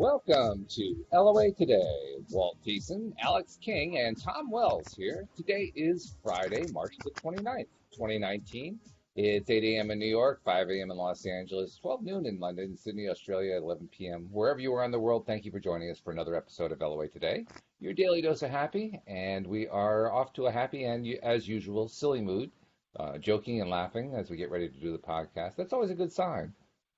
Welcome to LOA Today. Walt Thiessen, Alex King, and Tom Wells here. Today is Friday, March the 29th, 2019. It's 8 a.m. in New York, 5 a.m. in Los Angeles, 12 noon in London, Sydney, Australia, 11 p.m. Wherever you are in the world, thank you for joining us for another episode of LOA Today, your daily dose of happy. And we are off to a happy and, as usual, silly mood, joking and laughing as we get ready to do the podcast. That's always a good sign.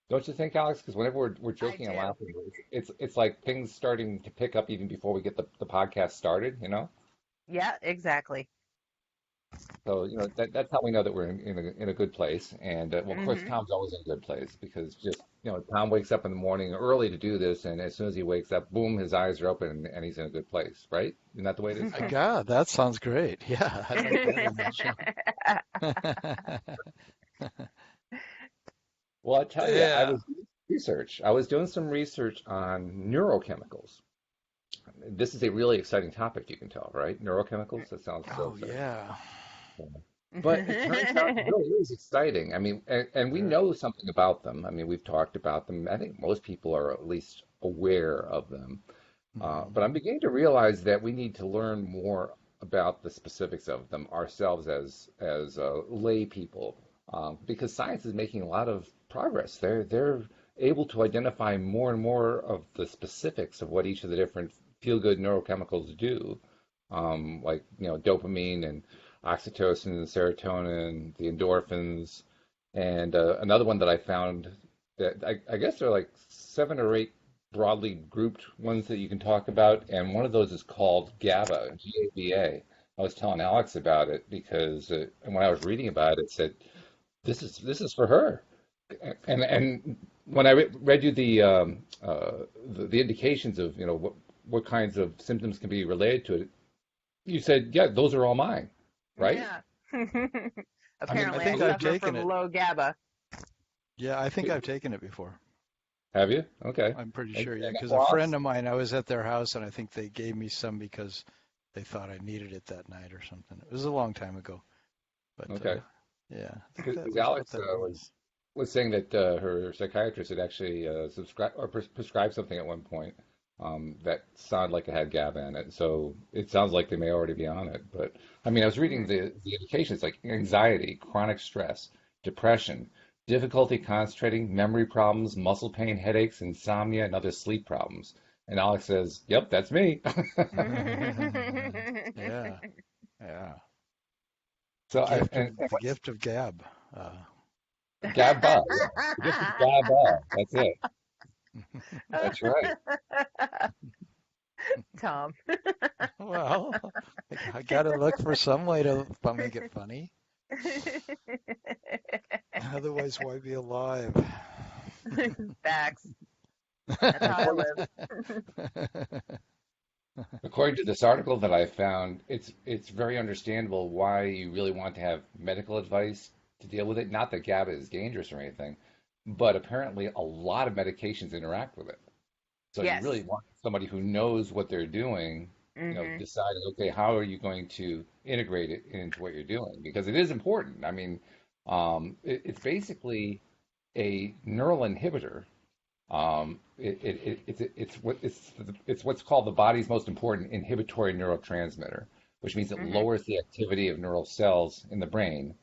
Don't you think, Alex? Because whenever we're I joking and do. laughing, it's like things starting to pick up even before we get the podcast started, you know? Yeah, exactly. So, that's how we know that we're in a good place. And well, of course, hmm Tom's always in a good place because Tom wakes up in the morning early to do this, and as soon as he wakes up, boom, his eyes are open and he's in a good place, right? Isn't that the way it is, My Tom? God, that sounds great. Yeah, I'd like that in my show. Well, I tell you, Yeah. I was doing some research on neurochemicals. This is a really exciting topic, you can tell, right? Neurochemicals, that sounds so Oh, exciting. yeah. But it turns out it really is exciting. I mean, and we Very. know something about them. I mean, we've talked about them. I think most people are at least aware of them. But hmm I'm beginning to realize that we need to learn more about the specifics of them ourselves as lay people, because science is making a lot of progress. They're able to identify more and more of the specifics of what each of the different feel-good neurochemicals do, like dopamine and oxytocin, serotonin, the endorphins, and another one that I found that I guess there are like seven or eight broadly grouped ones that you can talk about, and one of those is called GABA, G-A-B-A. I was telling Alex about it because when I was reading about it, it said this is for her, and when I read you the indications of what kinds of symptoms can be related to it, you said, yeah, those are all mine, right? Yeah. I mean, I Apparently, I think believe I've me. suffer taken from it. low GABA. Yeah, I think I've taken it before. Have you? Okay. I'm pretty And, sure. Yeah, and because a well, friend of mine, I was at their house and I think they gave me some because they thought I needed it that night or something. It was a long time ago, but okay. yeah, I think that Because was what Alex that was. was saying that her psychiatrist had actually subscribed or prescribed something at one point that sounded like it had GABA in it. So it sounds like they may already be on it. But I mean, I was reading hmm the indications like anxiety, chronic stress, depression, difficulty concentrating, memory problems, muscle pain, headaches, insomnia, and other sleep problems. And Alex says, "Yep, that's me." Yeah, yeah. So The gift of gab. Uh, GABA, yeah, the gift of GABA. That's it. That's right. Tom. well, I gotta look for some way to make it funny. Otherwise, why be alive? Facts. That's And how I according live. According to this article that I found, it's very understandable why you really want to have medical advice to deal with it. Not that GABA is dangerous or anything, but apparently a lot of medications interact with it. So you really Yes. want somebody who knows what they're doing, hmm deciding, okay, how are you going to integrate it into what you're doing? Because it is important. I mean, it's basically a neural inhibitor. It's what's called the body's most important inhibitory neurotransmitter, which means it hmm lowers the activity of neural cells in the brain.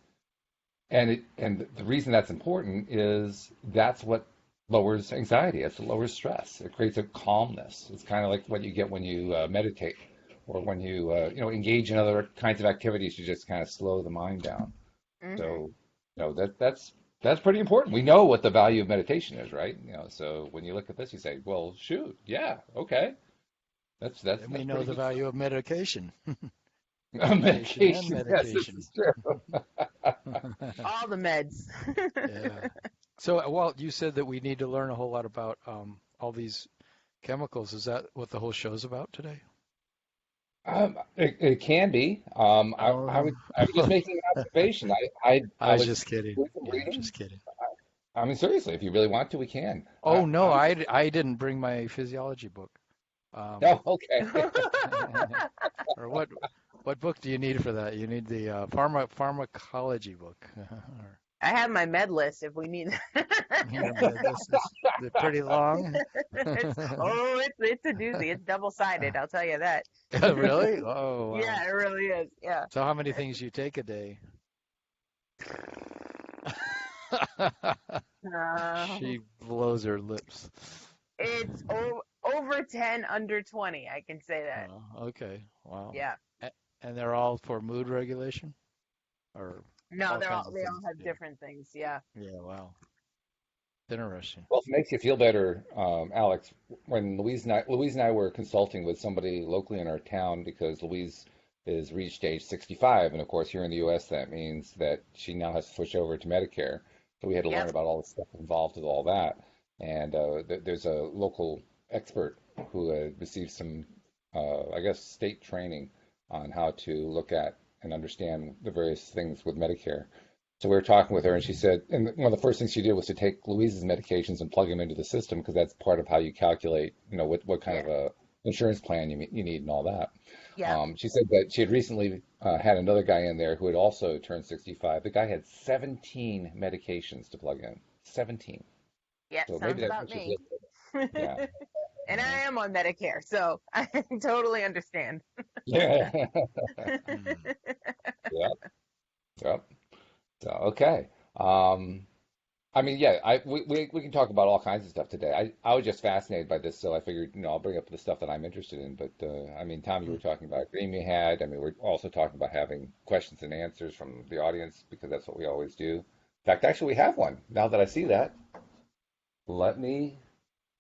And the reason that's important is that's what lowers anxiety. It's what lowers stress. It creates a calmness. It's kind of like what you get when you meditate or when you engage in other kinds of activities to just kind of slow the mind down. hmm So, that's pretty important. We know what the value of meditation is, right? So when you look at this, you say, well, shoot, yeah, okay, that's that's And we that's know pretty the good value of medication. stuff. Medication and Medication, yes, this medication. is true. All the meds. Yeah. So, Walt, you said that we need to learn a whole lot about all these chemicals. Is that what the whole show's about today? It can be. Oh, I was just making an observation. I I was was just kidding. doing some Yeah, reading. just kidding. I mean, seriously, if you really want to, we can. Oh no, I didn't bring my physiology book. Um, Oh, okay. or what book do you need for that? You need the pharmacology book. I have my med list if we need. Your med list is pretty long. It's a doozy. It's double-sided, I'll tell you that. Really? Oh, wow. Yeah, it really is. Yeah. So how many things you take a day? Uh, She blows her lips. it's over 10, under 20. I can say that. Oh, okay. Wow. Yeah. And they're all for mood regulation or No, all kinds of they all things? have Yeah. different things. Yeah. Yeah, wow. Interesting. Well, if it makes you feel better, Alex, when Louise and I were consulting with somebody locally in our town because Louise is reached age 65, and of course here in the U.S. that means that she now has to switch over to Medicare. So we had to learn Yep. about all the stuff involved with all that. And there's a local expert who received some, I guess, state training on how to look at and understand the various things with Medicare. So we were talking with her, and she said, and one of the first things she did was to take Louise's medications and plug them into the system because that's part of how you calculate, what kind Yeah. of a insurance plan you need and all that. Yeah. She said that she had recently had another guy in there who had also turned 65. The guy had 17 medications to plug in. 17. Yeah. So maybe Sounds that about makes you me. feel better. Yeah. And Mhm. I am on Medicare, so I totally understand. Yeah. Hmm. Yep. Yep. So okay. Um, I mean, yeah, we can talk about all kinds of stuff today. I was just fascinated by this, so I figured, I'll bring up the stuff that I'm interested in. But I mean, Tom, you were talking about a dream you had. I mean, we're also talking about having questions and answers from the audience because that's what we always do. In fact, actually, we have one. Now that I see that, let me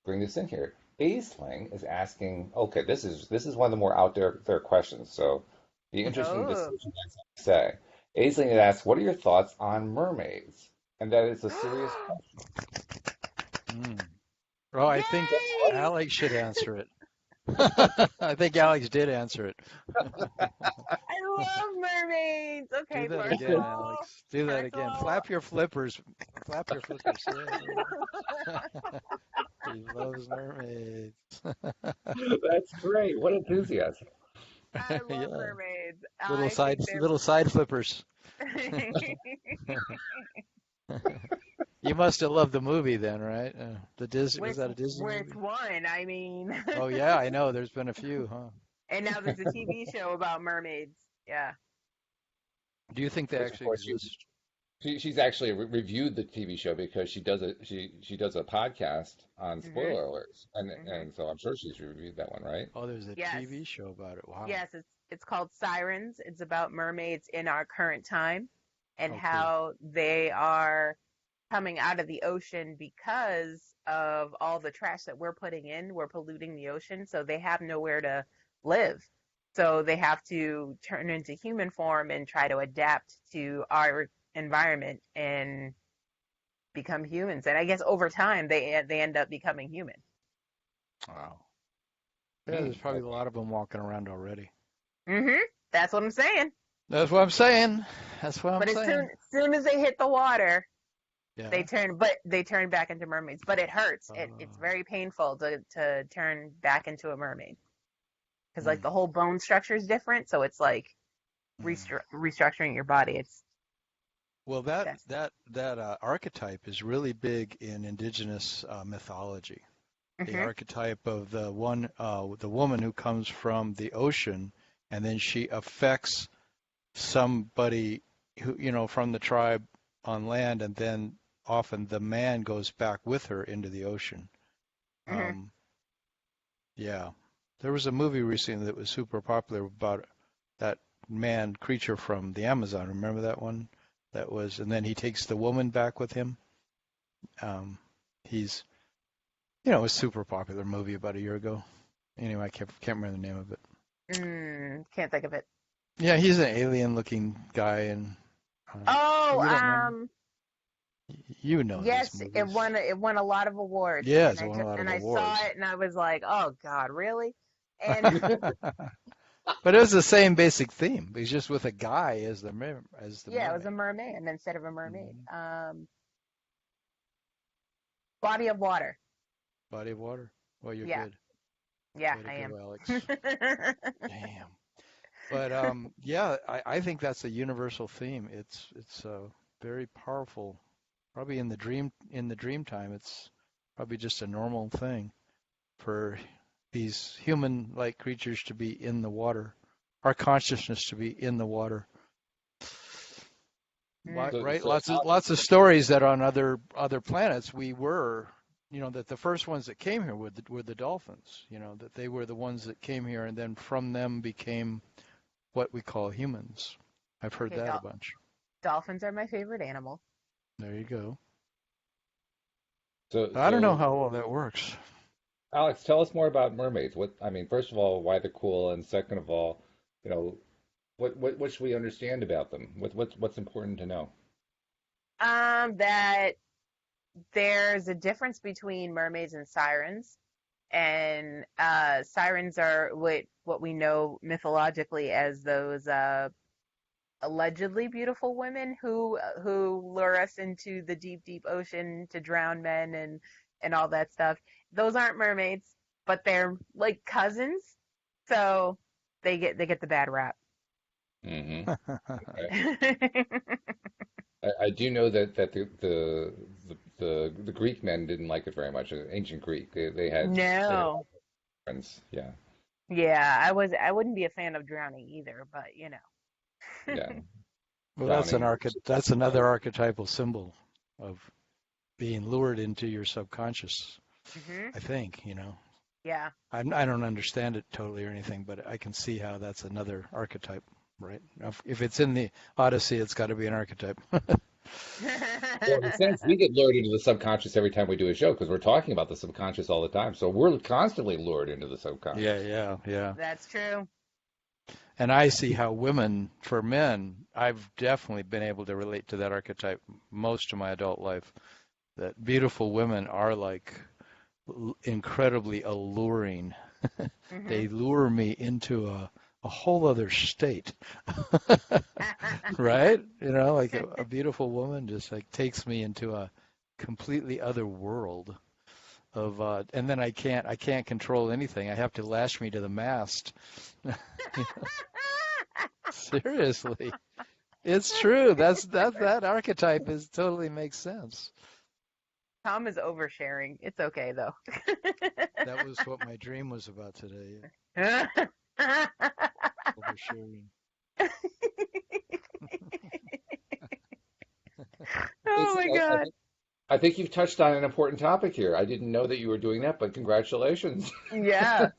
bring this in here. Aisling is asking, okay, this is one of the more out there questions, so be interesting to see Oh. what you guys have to say. Aisling asks, what are your thoughts on mermaids? And that is a serious question. Hmm. Well, I think Yay! Alex should answer it. I think Alex did answer it. I love mermaids. Do Okay, that first of again, all, Alex. Do that first of again. all, Flap your flippers. Flap your flippers. Yeah. He loves mermaids. That's great. What enthusiasm. I love Yeah. mermaids. Little I side think they're little side flippers. You must have loved the movie then, right? The Disney was that a Disney which movie? one? I mean, Oh yeah, I know. There's been a few, huh? and now there's a TV show about mermaids. Yeah. Do you think they Which of actually course exist? she's actually reviewed the TV show because she does a podcast on Mhm. spoiler alerts, and Mhm. so I'm sure she's reviewed that one, right? Oh, there's a Yes. TV show about it. Wow. Yes, it's called Sirens. It's about mermaids in our current time and Oh, cool. how they are coming out of the ocean because of all the trash that we're putting in. We're polluting the ocean, so they have nowhere to live. So they have to turn into human form and try to adapt to our environment and become humans. And I guess over time they end up becoming human. Wow. Yeah, Hmm. there's probably a lot of them walking around already. Mhm. That's what I'm saying. That's what I'm saying. That's what I'm But saying. as soon as they hit the water, Yeah. they turn back into mermaids. But it hurts. It's Uh, very painful to turn back into a mermaid because like mm, the whole bone structure is different. So it's like mm. restructuring your body. It's Well, that that's that that archetype is really big in indigenous mythology. The mhm archetype of the woman who comes from the ocean, and then she affects somebody who, from the tribe on land, and then often the man goes back with her into the ocean. mhm. Um, yeah, there was a movie recently that was super popular about that man creature from the Amazon. Remember that one? That was, and then he takes the woman back with him. Um, he's, a super popular movie about a year ago. Anyway, I can't remember the name of it. Can't think of it. Yeah, he's an alien-looking guy, and Oh, you don't remember? You know these yes, movies. it won a lot of awards, Yeah, and it's won a lot of I saw awards. it, and I was like, oh God, really? And But it was the same basic theme. It's just with a guy as the yeah, it was a mermaid. merman instead of a mermaid. Mhm. Body of Water. Body of water. Well, you're Yeah, good. yeah, Way to I go, am. Alex. Damn. But yeah, I think that's a universal theme. It's very powerful. Probably in the dream time, it's probably just a normal thing for these human-like creatures to be in the water, our consciousness to be in the water. Mm. Right? So Lots of stories that on other planets we were, that the first ones that came here were the dolphins. That they were the ones that came here, and then from them became what we call humans. I've heard Okay, that a bunch. dolphins are my favorite animal. There you go. so I don't know so how all that works. Alex, tell us more about mermaids. First of all, why they're cool, and second of all, you know, what should we understand about them? What's important to know? That there's a difference between mermaids and sirens, and sirens are what we know mythologically as those allegedly beautiful women who lure us into the deep ocean to drown men and all that stuff. Those aren't mermaids, but they're like cousins, so they get the bad rap. Hmm. I do know that the Greek men didn't like it very much. Ancient Greek, they had No. friends. Yeah, Yeah, I wouldn't be a fan of drowning either, but yeah, Well, drowning. that's another archetypal symbol of being lured into your subconscious. Mhm. I think, Yeah. I don't understand it totally or anything, but I can see how that's another archetype, right? If it's in the Odyssey, it's got to be an archetype. Well, in a sense, we get lured into the subconscious every time we do a show because we're talking about the subconscious all the time. So we're constantly lured into the Yeah, subconscious. yeah. That's true. And I see how women, for men, I've definitely been able to relate to that archetype most of my adult life. That beautiful women are like incredibly alluring. They Mhm. lure me into a whole other state, right? Like a beautiful woman just like takes me into a completely other world of, and then I can't control anything. I have to lash me to the mast. Seriously, it's true. That archetype is totally makes sense. Tom is oversharing. It's okay though. That was what my dream was about today. Oversharing. Oh my Lisa, God. I think you've touched on an important topic here. I didn't know that you were doing that, but congratulations. Yeah.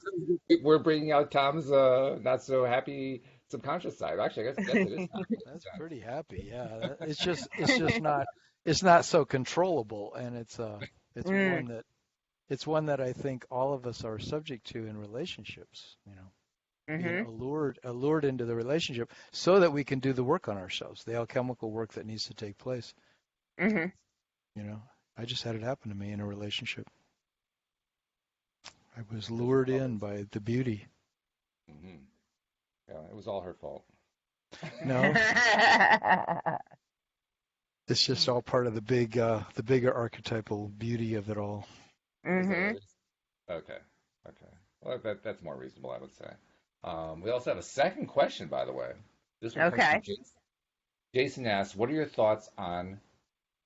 We're bringing out Tom's not so happy subconscious side. Actually, I guess it is happy in a That's sense. pretty happy. Yeah, it's just not so controllable, and it's Mm. one that I think all of us are subject to in relationships. Being Mhm. allured into the relationship so that we can do the work on ourselves, the alchemical work that needs to take place. Mhm. You know, I just had it happen to me in a relationship. I was It was lured all in by the beauty. hmm Yeah, it was all her fault. No, it's just all part of the bigger archetypal beauty of it all. Is that what Mhm. it is? Okay. Okay. Well, that's more reasonable, I would say. We also have a second question, by the way. This one comes from Okay. Jason. Jason asks, "What are your thoughts on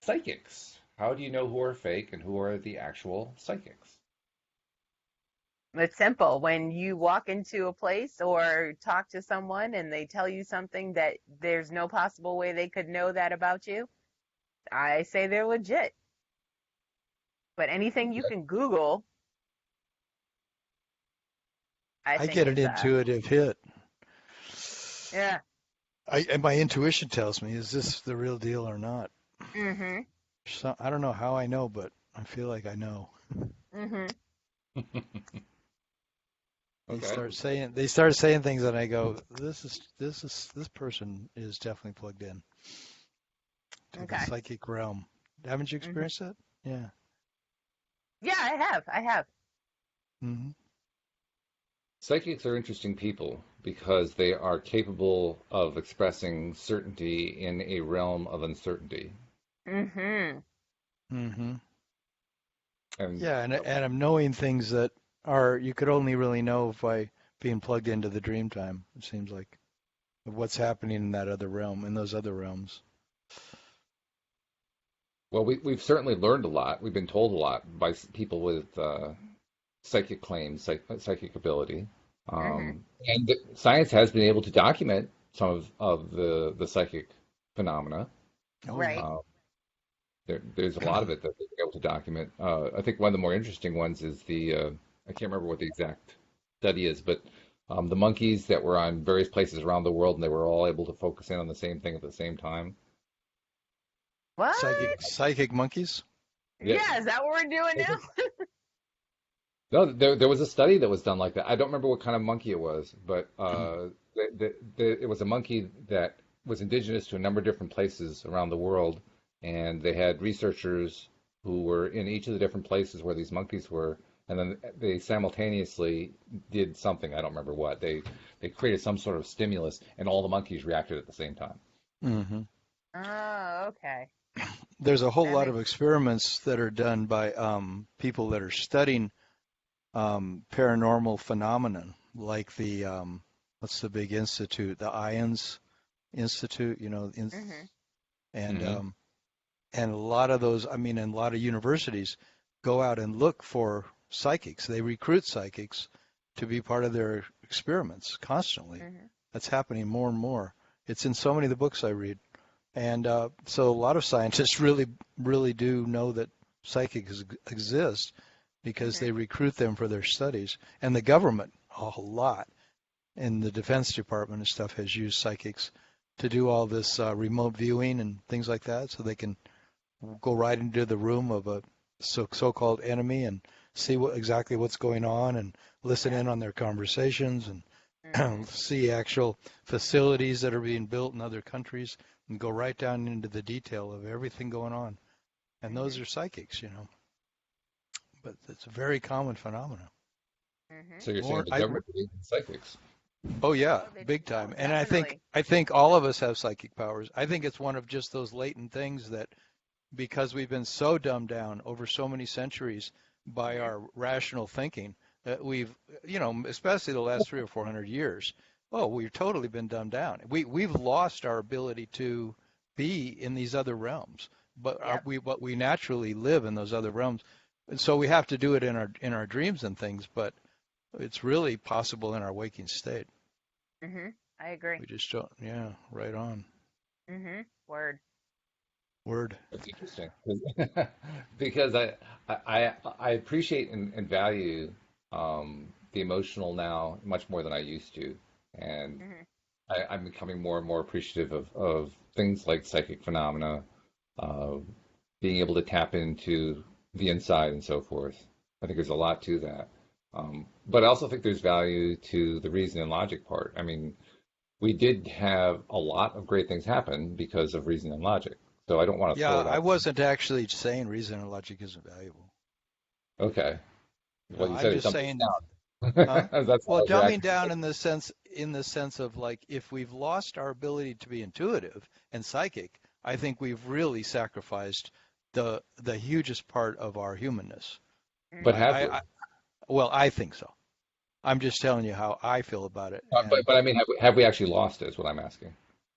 psychics? How do you know who are fake and who are the actual psychics?" It's simple. When you walk into a place or talk to someone and they tell you something that there's no possible way they could know that about you, I say they're legit. But anything you Okay. can Google, I I think get an is intuitive hit. yeah. And my intuition tells me, is this the real deal or not? Mhm. So, I don't know how I know, but I feel like I know. Mhm. They Okay. start saying things, and I go, this person is definitely plugged in to the Okay. psychic realm. Haven't you Mhm. experienced that? Yeah. Yeah, I have. I have. Hmm. Psychics are interesting people because they are capable of expressing certainty in a realm of uncertainty. Mhm. Hmm. And Yeah, and I'm knowing things that are you could only really know by being plugged into the dream time. It seems like of what's happening in that other realm, in those other realms. Well, we've certainly learned a lot. We've been told a lot by people with psychic claims, psychic ability. Hmm. And science has been able to document some of the psychic phenomena. Oh yeah. Right. Uh, there's a lot of it that they've been able to document. I think one of the more interesting ones is I can't remember what the exact study is, but the monkeys that were on various places around the world and they were all able to focus in on the same thing at the same time. What? Psychic monkeys. Yeah, Yeah, is that what we're doing now? no, there was a study that was done like that. I don't remember what kind of monkey it was, but it was a monkey that was indigenous to a number of different places around the world, and they had researchers who were in each of the different places where these monkeys were, and then they simultaneously did something. I don't remember what. They created some sort of stimulus, and all the monkeys reacted at the same time. Hmm. Oh, okay. There's a whole That lot of makes. experiments that are done by people that are studying paranormal phenomenon, like the what's the big institute, the Ions Institute, Hmm. and Hmm. and a lot of those, I mean, and a lot of universities go out and look for psychics. They recruit psychics to be part of their experiments constantly. Hmm. That's happening more and more. It's in so many of the books I read. And so a lot of scientists really do know that psychics exist because Hmm. they recruit them for their studies. And the government, a lot, in the Defense Department and stuff, has used psychics to do all this remote viewing and things like that, so they can go right into the room of a so-called enemy and see exactly what's going on and listen Yep. in on their conversations Hmm. and see actual facilities that are being built in other countries and go right down into the detail of everything going on. And those Hmm. are psychics. But it's a very common phenomenon. Hmm. So you're saying More, the government believes in psychics? oh yeah, Oh, they. big Oh, time. And I think definitely. I think all of us have psychic powers. I think it's one of just those latent things that because we've been so dumbed down over so many centuries by Hmm. our rational thinking that we've, especially the last 300 or 400 years, oh, we've totally been dumbed down. We've lost our ability to be in these other realms, but Yep. we naturally live in those other realms, and so we have to do it in our dreams and things. But it's really possible in our waking state. Hmm. I agree. We just don't. Yeah, right on. Hmm. Word. Word. That's interesting because I appreciate and value the emotional now much more than I used to, and Hmm. I'm becoming more and more appreciative of things like psychic phenomena, uh, being able to tap into the inside and so forth. I think there's a lot to that, but I also think there's value to the reason and logic part. I mean, we did have a lot of great things happen because of reason and logic, so I don't want to Yeah, throw it I out. wasn't actually saying reason and logic isn't valuable. Okay. No, Well, you I'm said it just dumbed saying, us huh? down. That's Well, all your dumbing action. down in the sense of like if we've lost our ability to be intuitive and psychic, I think we've really sacrificed the hugest part of our humanness. But Hmm. have we? Well, I think so. I'm just telling you how I feel about it. But And but I mean, have we actually lost it? Is what I'm asking.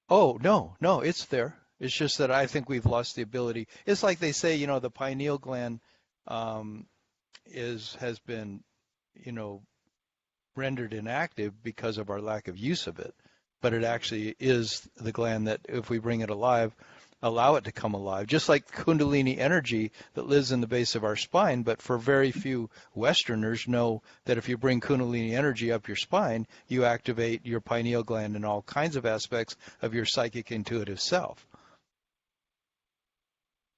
oh, no, no, it's there. It's just that I think we've lost the ability. It's like they say, the pineal gland um, has been, you know, rendered inactive because of our lack of use of it. But it actually is the gland that, if we bring it alive, allow it to come alive. Just like Kundalini energy that lives in the base of our spine, but for very few Westerners know that if you bring Kundalini energy up your spine, you activate your pineal gland and all kinds of aspects of your psychic intuitive self.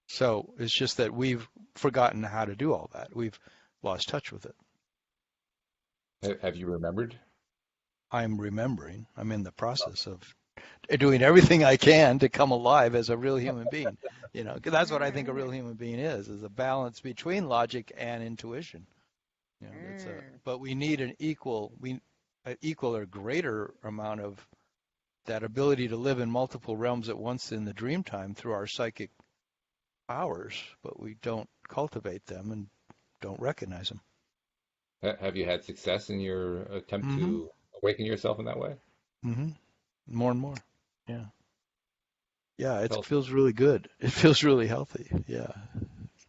So it's just that we've forgotten how to do all that. We've lost touch with it. Have you remembered? I'm remembering. I'm in the process of doing everything I can to come alive as a real human being. 'Cause that's what I think a real Hmm. human being is a balance between logic and intuition. Mm. But we need an equal or greater amount of that ability to live in multiple realms at once in the dream time through our psychic powers, but we don't cultivate them and don't recognize them. Have you had success in your attempt Mm-hmm. to awaken yourself in that way? Mm-hmm. More and more. Yeah. Yeah, it Tell, feels really good. It feels really healthy. Yeah.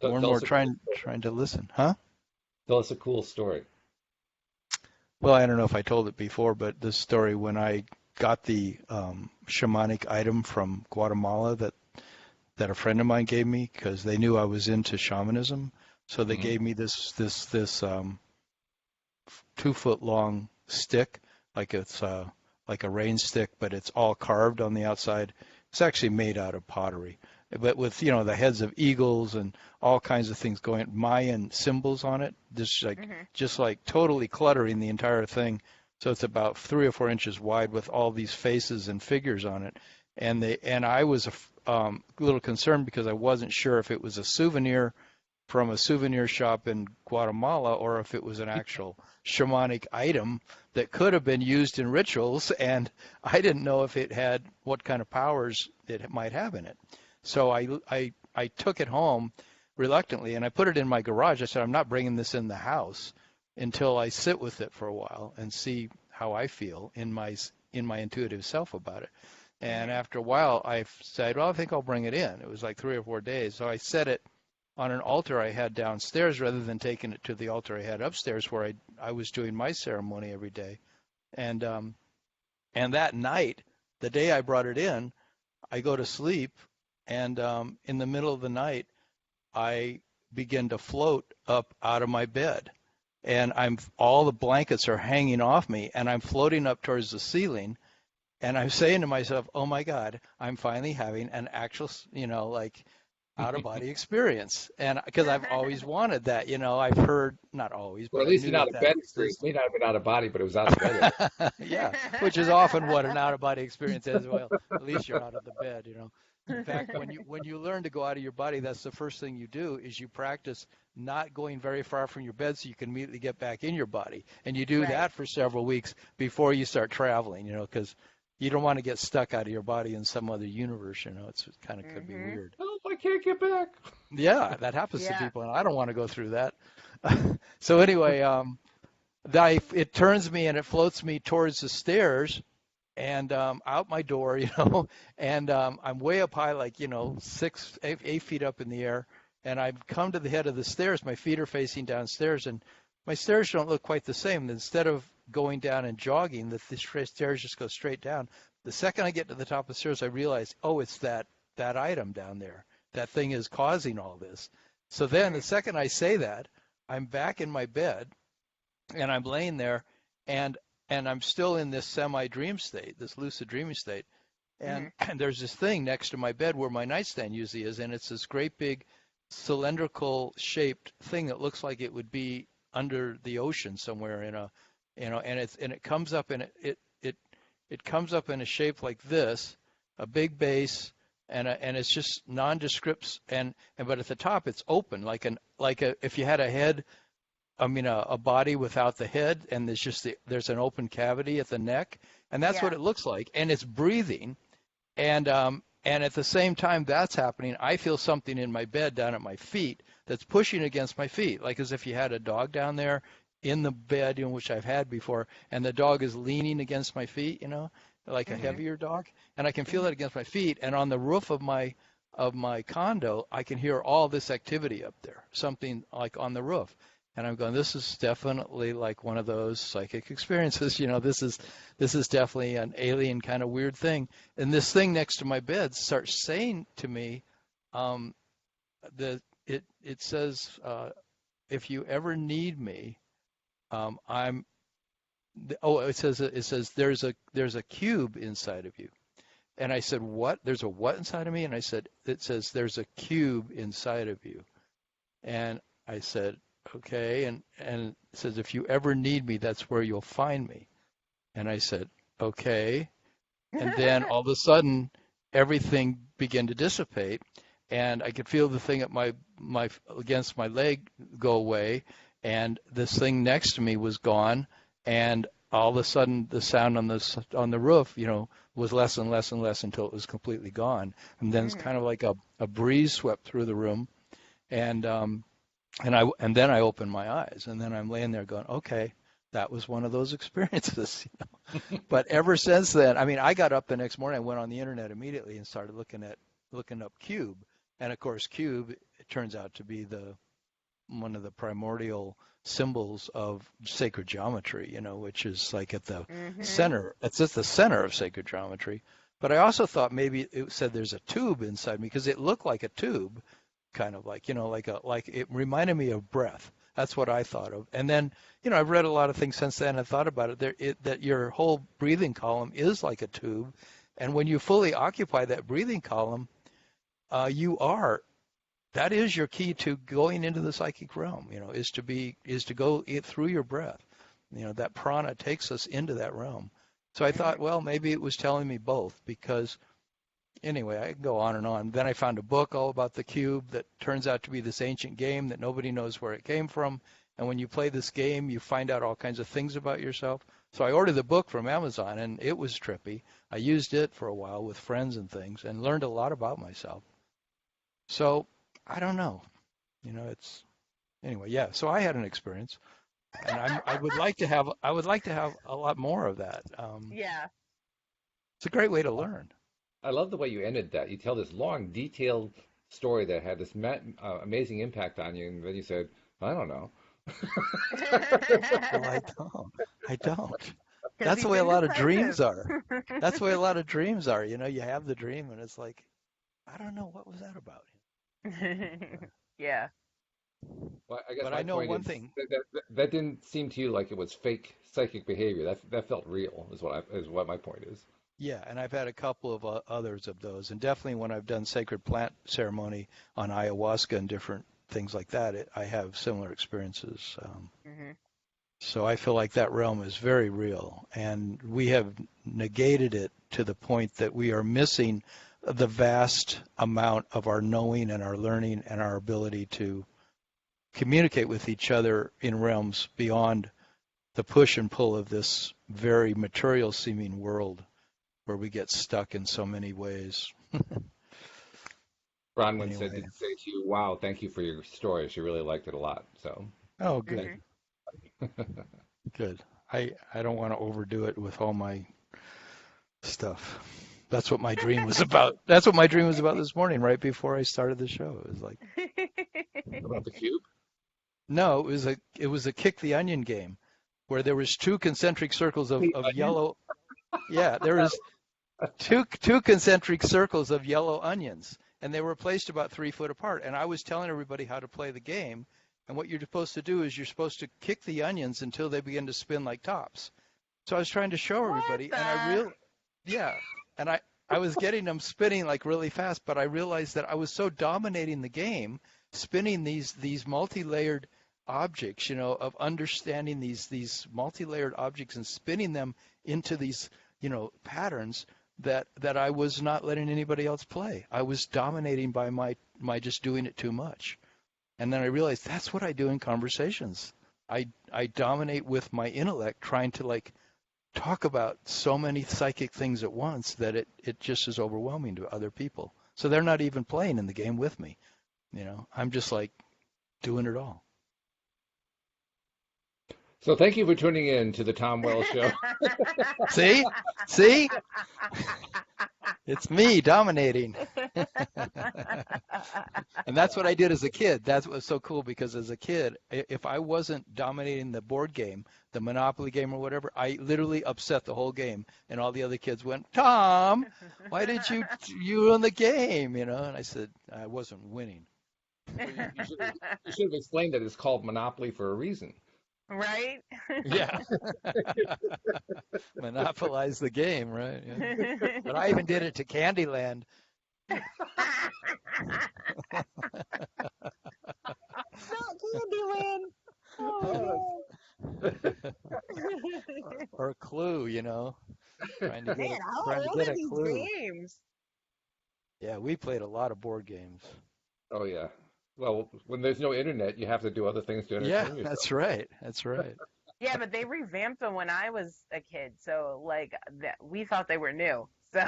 More and tell more us a cool trying to listen. Huh? tell us a cool story. Well, I don't know if I told it before, but this story when I got the shamanic item from Guatemala that a friend of mine gave me because they knew I was into shamanism. So they Hmm. gave me this 2 foot long stick, like it's like a rain stick, but it's all carved on the outside. It's actually made out of pottery, but with the heads of eagles and all kinds of things going Mayan symbols on it. Mhm. Just like totally cluttering the entire thing. So it's about 3 or 4 inches wide with all these faces and figures on it. And I was a little concerned because I wasn't sure if it was a souvenir from a souvenir shop in Guatemala or if it was an actual shamanic item that could have been used in rituals, and I didn't know if it had what kind of powers it might have in it. So I took it home reluctantly and I put it in my garage. I said, I'm not bringing this in the house until I sit with it for a while and see how I feel in my intuitive self about it. And Mhm. after a while, I said, well, I think I'll bring it in. It was like 3 or 4 days. So I set it on an altar I had downstairs rather than taking it to the altar I had upstairs where I was doing my ceremony every day. And and that night, the day I brought it in, I go to sleep, and in the middle of the night, I begin to float up out of my bed, and I'm all the blankets are hanging off me, and I'm floating up towards the ceiling, and I'm saying to myself, "Oh my God, I'm finally having an actual, like out of body experience." And because I've always wanted that, I've heard, not always, Or but at I least an knew out that of that bed experience. existed. May not have been out of body, but it was out of bed. Yeah, which is often what an out of body experience is. Well, at least you're out of the bed. In fact, when you learn to go out of your body, that's the first thing you do is you practice not going very far from your bed so you can immediately get back in your body. And you do Right. that for several weeks before you start traveling, because you don't want to get stuck out of your body in some other universe. It kind of could be Mhm. weird. Oh, I can't get back. Yeah, that happens to Yeah. people, and I don't want to go through that. So anyway, it turns me and it floats me towards the stairs and out my door, and I'm way up high, like 8 feet up in the air, and I've come to the head of the stairs. My feet are facing downstairs, and my stairs don't look quite the same. Instead of going down and jogging, the stairs just go straight down. The second I get to the top of the stairs, I realize, oh, it's that item down there. That thing is causing all this. So then, the Mhm. second I say that, I'm back in my bed and I'm laying there, and I'm still in this semi-dream state, this lucid dreaming state, and, Mhm. and there's this thing next to my bed where my nightstand usually is, and it's this great big cylindrical shaped thing that looks like it would be under the ocean somewhere and it comes up and it comes up in a shape like this, a big base, and it's just nondescript, and but at the top it's open like if you had a head, I mean, a body without the head, and there's an open cavity at the neck, and that's what Yeah. it looks like, and it's breathing, and at the same time that's happening, I feel something in my bed down at my feet that's pushing against my feet, like as if you had a dog down there in the bed, which I've had before, and the dog is leaning against my feet, like a Mhm. heavier dog, and I can feel that Mhm. against my feet, and on the roof of my condo, I can hear all this activity up there, something like on the roof. And I'm going, this is definitely like one of those psychic experiences. This is definitely an alien kind of weird thing. And this thing next to my bed starts saying to me, um, it says, if you ever need me, I'm. Oh, it says there's a cube inside of you. And I said, what? There's a what inside of me? And I said, it says there's a cube inside of you. And I said, okay. And it says, if you ever need me, that's where you'll find me. And I said, okay. And then all of a sudden, everything began to dissipate, and I could feel the thing at my against my leg go away, and this thing next to me was gone, and all of a sudden, the sound on the roof, was less and less and less until it was completely gone. And then it's Mhm. kind of like a breeze swept through the room, and and then I opened my eyes, and then I'm laying there going, okay, that was one of those experiences. But ever since then, I mean, I got up the next morning, I went on the internet immediately and started looking up cube. And of course, cube, it turns out to be one of the primordial symbols of sacred geometry, which is like at the Mhm. center. It's at the center of sacred geometry. But I also thought maybe it said there's a tube inside me because it looked like a tube, kind of like, like it reminded me of breath. That's what I thought of. And then, I've read a lot of things since then and thought about that your whole breathing column is like a tube. And when you fully occupy that breathing column, you are that is your key to going into the psychic realm, is to go through your breath. That prana takes us into that realm. So I thought, well, maybe it was telling me both because anyway, I can go on and on. Then I found a book all about the cube that turns out to be this ancient game that nobody knows where it came from. And when you play this game, you find out all kinds of things about yourself. So I ordered the book from Amazon and it was trippy. I used it for a while with friends and things and learned a lot about myself. So I don't know. It's anyway, yeah. So I had an experience, and I would like to have a lot more of that. Yeah. It's a great way to learn. I love the way you ended that. You tell this long, detailed story that had this amazing impact on you, and then you said, "I don't know." Well, I don't. I don't. Because That's the he's way a lot of indecisive. dreams are. That's the way a lot of dreams are. You have the dream, and it's like, I don't know what was that about. Yeah. Well, I guess But my I know point one is thing. that didn't seem to you like it was fake psychic behavior. That felt real, is what my point is. Yeah, and I've had a couple of others of those, and definitely when I've done sacred plant ceremony on ayahuasca and different things like that, I have similar experiences. Mhm. So I feel like that realm is very real, and we have negated it to the point that we are missing the vast amount of our knowing and our learning and our ability to communicate with each other in realms beyond the push and pull of this very material seeming world where we get stuck in so many ways. Bronwyn said Anyway, to say to you, "Wow, thank you for your story. She really liked it a lot." So oh, good, Mhm. good. I don't want to overdo it with all my stuff. That's what my dream was about. That's what my dream was about this morning, right before I started the show. It was like, about the cube. no, it was a kick the onion game where there was two concentric circles The of onion? yellow. Yeah, there was two concentric circles of yellow onions, and they were placed about 3 foot apart. And I was telling everybody how to play the game. And what you're supposed to do is you're supposed to kick the onions until they begin to spin like tops. So I was trying to show What everybody, and the? yeah, and I was getting them spinning like really fast, but I realized that I was so dominating the game, spinning these multi-layered objects, of understanding these multi-layered objects and spinning them into these, patterns that I was not letting anybody else play. I was dominating by my just doing it too much. And then I realized that's what I do in conversations. I dominate with my intellect trying to like talk about so many psychic things at once that it just is overwhelming to other people. So they're not even playing in the game with me. I'm just like doing it all. So thank you for tuning in to the Tom Wells Show. See? See? It's me dominating. And that's what I did as a kid. That's what was so cool because as a kid, if I wasn't dominating the board game, the Monopoly game or whatever, I literally upset the whole game. And all the other kids went, Tom, why did you win the game? And I said, I wasn't winning. Well, you should have explained that it's called Monopoly for a reason. Right? Yeah. Monopolize the game, right? Yeah. But I even did it to Candyland. Not Candyland. Oh Or a clue, trying to no. Man, how trying to old get are a these clue. games? Yeah, we played a lot of board games. Oh yeah. Well, when there's no internet, you have to do other things to Yeah, entertain yourself. that's right. That's right. Yeah, but they revamped them when I was a kid, so like we thought they were new. So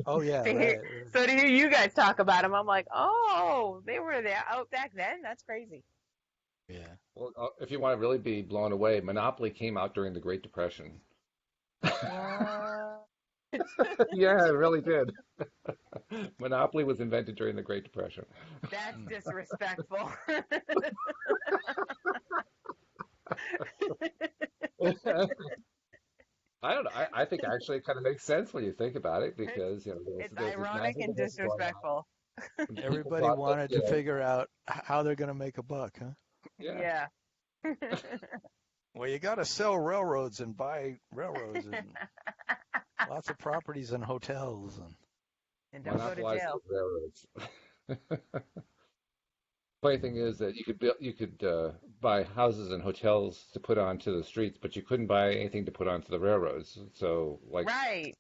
Oh yeah, to hear, right. so to hear you guys talk about them, I'm like, oh, they were there out back then. That's crazy. Yeah. Well, if you want to really be blown away, Monopoly came out during the Great Depression. What? Yeah, it really did. Monopoly was invented during the Great Depression. That's disrespectful. I don't know. I think actually it kind of makes sense when you think about it It's because it's there was this ironic massive and event going on, disrespectful. and people Everybody thought that wanted to figure out how they're going to make a buck, huh? yeah. Yeah. Well, you got to sell railroads and buy railroads and lots of properties and hotels. And And don't go to Monopolize jail. those railroads. Funny thing is that you could buy houses and hotels to put onto the streets, but you couldn't buy anything to put onto the railroads. So like Right.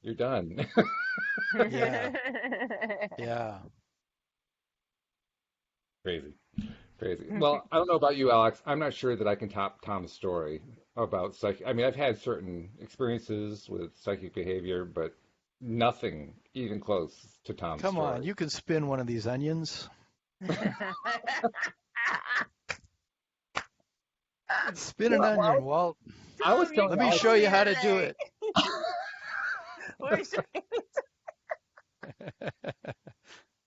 you're done. yeah, yeah. Crazy. Crazy. Well, I don't know about you, Alex. I'm not sure that I can top Tom's story about psychic. I mean, I've had certain experiences with psychic behavior, but nothing even close to Tom's Come on, story. you can spin one of these onions. Spin an Well, onion, Walt. I was Tom, you're telling Let me Alex, show killing you me how to do today. What it.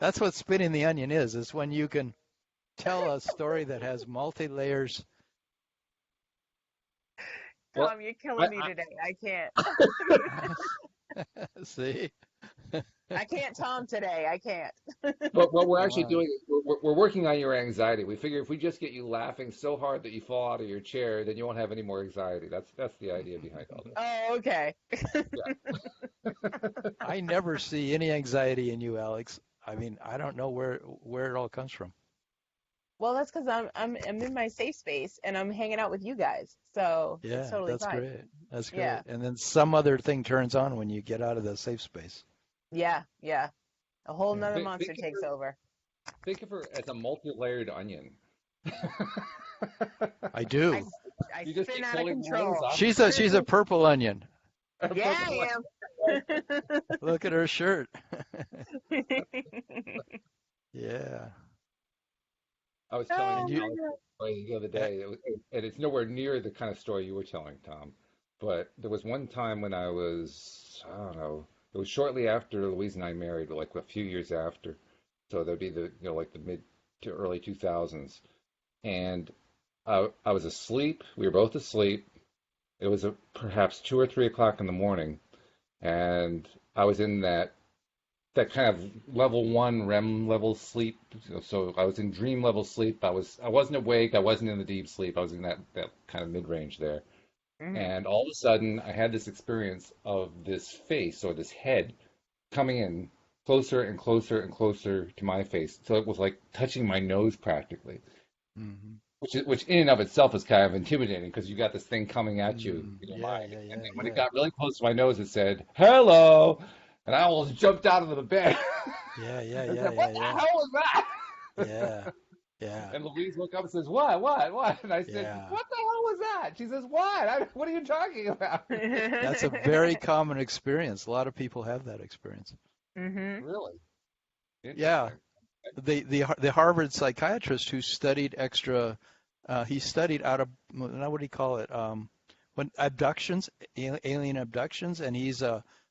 That's what spinning the onion is when you can tell a story that has multi layers. well, Tom, you're killing me I, today. I can't. See? I can't Tom today. I can't. but what we're actually Wow. doing is we're working on your anxiety. We figure if we just get you laughing so hard that you fall out of your chair, then you won't have any more anxiety. That's the idea behind all this. Oh, okay. Yeah. I never see any anxiety in you, Alex. I mean, I don't know where it all comes from. Well, that's because I'm in my safe space and I'm hanging out with you guys, so it's Yeah, totally that's fine. great. That's Yeah, great. And then some other thing turns on when you get out of the safe space. yeah, yeah. A whole Yeah. nother Think, monster takes over. think of her as a multi-layered onion. I I, do. s- I You just spin keep out of pulling the layers control. off. She's a purple onion. Yeah, Purple I am. Look at her shirt. Yeah. I was telling And Oh you my Alex God. a story the other uh, day, and it's nowhere near the kind of story you were telling, Tom. But there was one time when I don't know, it was shortly after Louise and I married, like a few years after. So that'd be like the mid to early 2000s. And I was asleep. We were both asleep. It was perhaps 2 or 3 o'clock in the morning, and I was in that kind of level one REM level sleep. So I was in dream level sleep. I wasn't awake. I wasn't in the deep sleep. I was in that kind of mid range there. Mhm. And all of a sudden, I had this experience of this face or this head coming in closer and closer and closer to my face. So it was like touching my nose practically, mhm. which in and of itself is kind of intimidating because you got this thing coming at you in your Yeah, mind. yeah, And yeah, then when it yeah. got really close to my nose, it said, "Hello." And I almost jumped out of the bed. Yeah, yeah, I yeah, said, yeah, "What the yeah. hell was that?" Yeah. Yeah. And Louise woke up and says, "What? What? What?" And I said, Yeah. "What the hell was that?" She says, "What? What are you talking about?" That's a very common experience. A lot of people have that experience. Mhm. Really Yeah. interesting. The Harvard psychiatrist who studied he studied out of, now what do you call it? When abductions, alien abductions, and he's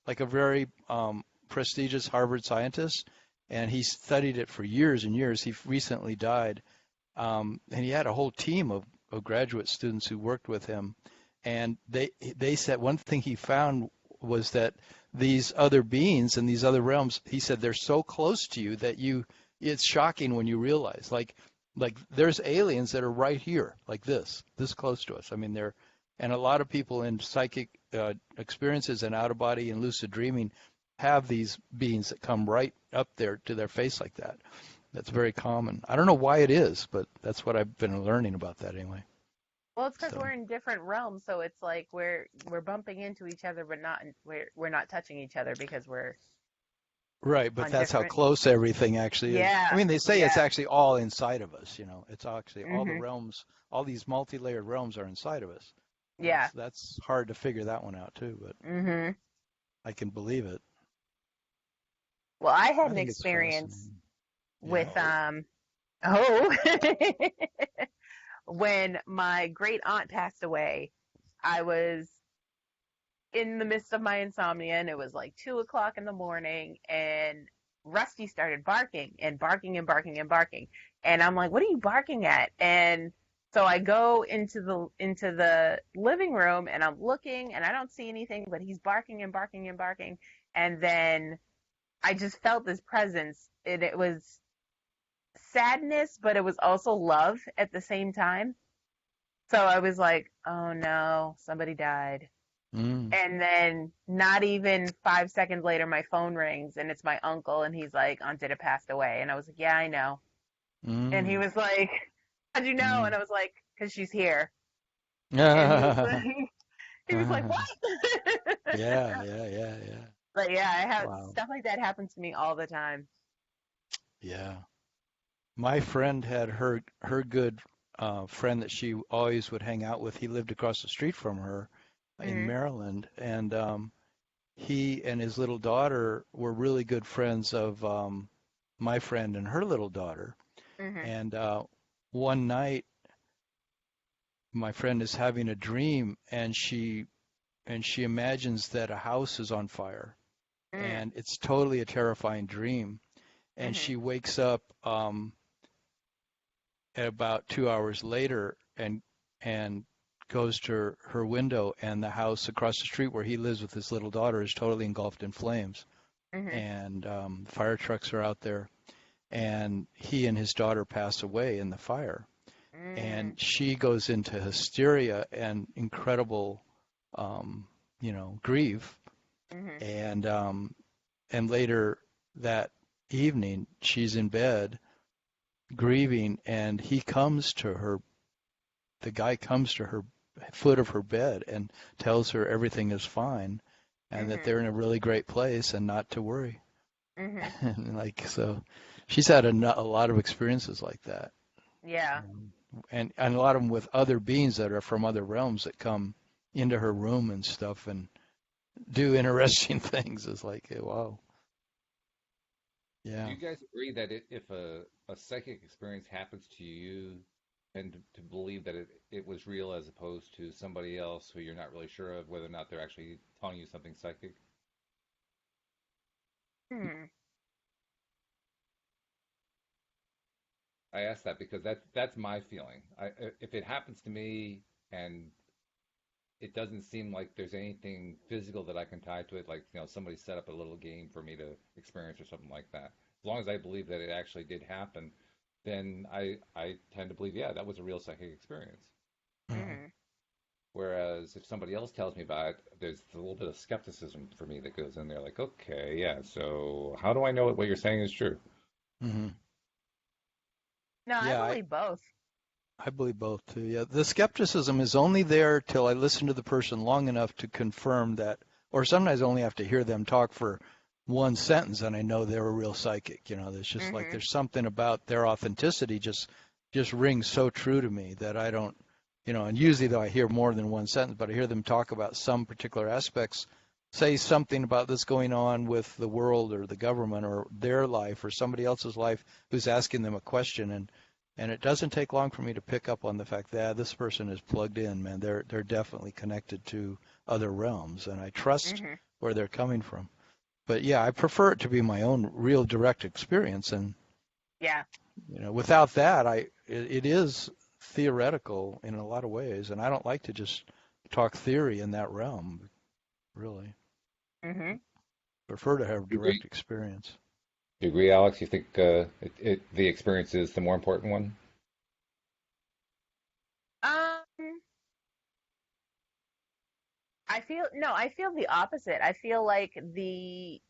like a very prestigious Harvard scientist, and he studied it for years and years. He recently died, and he had a whole team of graduate students who worked with him, and they said one thing he found was that these other beings in these other realms, he said they're so close to you that it's shocking when you realize like there's aliens that are right here like this close to us. I mean and a lot of people in psychic experiences and out of body and lucid dreaming have these beings that come right up there to their face like that. That's very common. I don't know why it is, but that's what I've been learning about that anyway. Well, it's because So we're in different realms, so it's like we're bumping into each other, but we're not touching each other because we're right, but on that's how different. close everything actually is. I Yeah, mean, they say it's yeah. actually all inside of us. It's actually all the Mhm. realms, all these multi-layered realms are inside of us. Yeah. That's hard to figure that one out too, but Mhm. I can believe it. Well, I had I an think it's experience fascinating. with Yeah. Oh, oh when my great aunt passed away, I was in the midst of my insomnia, and it was like 2 o'clock in the morning, and Rusty started barking and barking and barking and barking. And I'm like, what are you barking at? And so I go into the living room, and I'm looking, and I don't see anything, but he's barking and barking and barking. And then I just felt this presence, and it was sadness, but it was also love at the same time. So I was like, oh no, somebody died. Mm. And then not even 5 seconds later, my phone rings, and it's my uncle, and he's like, Aunt Dita passed away. And I was like, yeah, I know. And he Mm. was like, how'd you know? And Mm. I was like, because she's here. And he was Yeah, like, he was like, what? yeah, yeah, yeah. But yeah, I have Wow. stuff like that happens to me all the time. Yeah. My friend had her good friend that she always would hang out with. He lived across the street from her in Mhm. Maryland, and he and his little daughter were really good friends of my friend and her little daughter. Mhm. And one night, my friend is having a dream, and she imagines that a house is on fire, Mhm. and it's totally a terrifying dream. And Mhm. she wakes up at about 2 hours later and goes to her window, and the house across the street where he lives with his little daughter is totally engulfed in flames. Mhm. And fire trucks are out there, and he and his daughter pass away in the fire. And Mhm. she goes into hysteria and incredible, grief. Mhm. And later that evening, she's in bed grieving, and the guy comes to her foot of her bed and tells her everything is fine and that Mhm. they're in a really great place and not to worry. Mhm. And like, so she's had a lot of experiences like that. Yeah. And a lot of them with other beings that are from other realms that come into her room and stuff and do interesting things. It's like, wow. Do Yeah. you guys agree that if a psychic experience happens to you, and to believe that it was real as opposed to somebody else who you're not really sure of whether or not they're actually telling you something psychic? Hmm. I ask that because that's my feeling. If it happens to me and it doesn't seem like there's anything physical that I can tie to it, like somebody set up a little game for me to experience or something like that. As long as I believe that it actually did happen, then I tend to believe, yeah, that was a real psychic experience. Mhm. Mhm. Whereas if somebody else tells me about it, there's a little bit of skepticism for me that goes in there, like, okay, yeah, so how do I know what you're saying is true? Mhm. No, I Yeah, believe both. I believe both too. Yeah, the skepticism is only there till I listen to the person long enough to confirm that, or sometimes I only have to hear them talk for one sentence and I know they're a real psychic. There's just like Mhm. there's something about their authenticity just rings so true to me that I don't, and usually though I hear more than one sentence, but I hear them talk about some particular aspects, say something about this going on with the world or the government or their life or somebody else's life who's asking them a question, and it doesn't take long for me to pick up on the fact that this person is plugged in, man. They're definitely connected to other realms, and I trust Mhm. where they're coming from. But yeah, I prefer it to be my own real direct experience, and Yeah. without that, it is theoretical in a lot of ways, and I don't like to just talk theory in that realm. Really, Mhm. prefer to have You agree? direct experience. Do you agree, Alex? You think the experience is the more important one? Um, I feel no, I feel the opposite. I feel like the